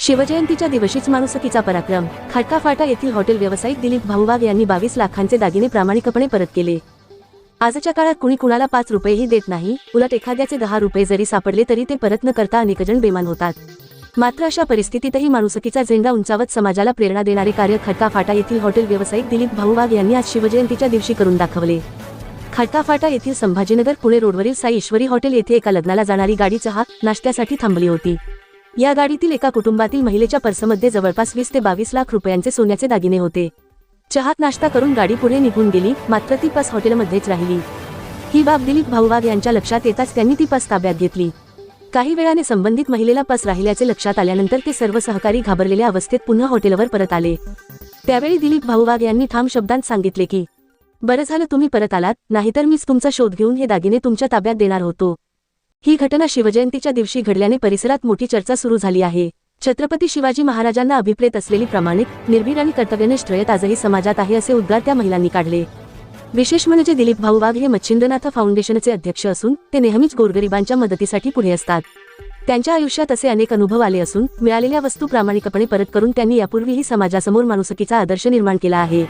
शिवजयंतीच्या दिवशीच माणुसकीचा पराक्रम। खडकाफाटा येथील हॉटेल व्यावसायिक दिलीप भाऊ वाघ यांनी 22 लाखांचे दागिने प्रामाणिकपणे परत केले। आजच्या काळात कुणी कुणाला 5 रुपयेही देत नाही, उलट एखाद्याचे 10 रुपये जरी सापडले तरी ते परत न करता अनेकजण बेमान होतात। मात्र अशा परिस्थितीतही माणुसकीचा झेंडा उंचावत समाजाला प्रेरणा देणारे कार्य खडकाफाटा येथील हॉटेल व्यावसायिक दिलीप भाऊ वाघ यांनी आज शिवजयंतीच्या दिवशी करून दाखवले। खडकाफाटा येथील संभाजीनगर पुणे रोडवरील साई ईश्वरी हॉटेल येथे एका लग्नाला जाणारी गाडी चहा नाश्त्यासाठी थांबली होती। या गाडीतील एका कुटुंबातील महिलेच्या पर्समध्ये जवळपास 20 ते 22 लाख रुपयांचे सोन्याचे दागिने होते। चहात नाश्ता करून गाडी पुढे निघून गेली, मात्र ती पर्स हॉटेलमध्येच राहिली। ही बाब दिलीप भाऊ वाघ यांच्या लक्षात येताच त्यांनी ती पर्स ताब्यात घेतली। काही वेळाने संबंधित महिलेला पर्स राहिल्याचे लक्षात आल्यानंतर ते सर्व सहकारी घाबरलेल्या अवस्थेत पुन्हा हॉटेलवर परत आले। त्यावेळी दिलीप भाऊ वाघ यांनी ठाम शब्दांत सांगितले की, बरं झालं तुम्ही परत आलात, नाहीतर मीच तुमचा शोध घेऊन हे दागिने तुमच्या ताब्यात देणार होतो। ही घटना शिवजयंतीच्या दिवशी घडल्याने परिसरात मोठी चर्चा सुरू झाली आहे। छत्रपती शिवाजी महाराजांना अभिप्रेत असलेली प्रामाणिक, निर्भीड आणि कर्तव्यनिष्ठ रयत आजही समाजात आहे असे उद्गार त्या महिलांनी काढले। विशेष म्हणजे दिलीप भाऊ वाघ हे मच्छिंद्रनाथ फाउंडेशनचे अध्यक्ष असून ते नेहमीच गोरगरिबांच्या मदतीसाठी पुढे असतात। त्यांच्या आयुष्यात असे अनेक अनुभव आले असून मिळालेल्या वस्तू प्रामाणिकपणे परत करून त्यांनी यापूर्वीही समाजासमोर माणुसकीचा आदर्श निर्माण केला आहे।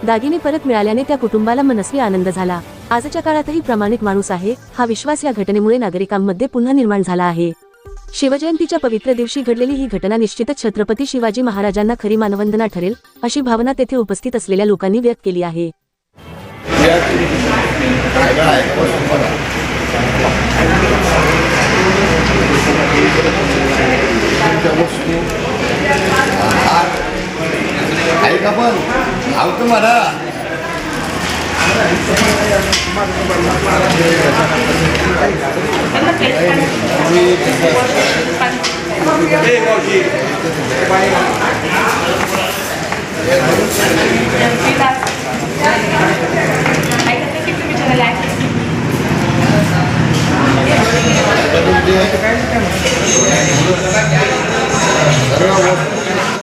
दागिने परत मिळाल्याने त्या कुटुंबाला मनस्वी आनंद झाला। आजच्या काळातही प्रामाणिक माणूस आहे हा विश्वास या घटनेमुळे नागरिकांमध्ये पुन्हा निर्माण झाला आहे। शिवजयंतीच्या पवित्र दिवशी घडलेली ही घटना निश्चितच छत्रपती शिवाजी महाराजांना खरी मानवंदना ठरेल, अशी भावना तेथे उपस्थित असलेल्या लोकांनी व्यक्त केली आहे। सर्व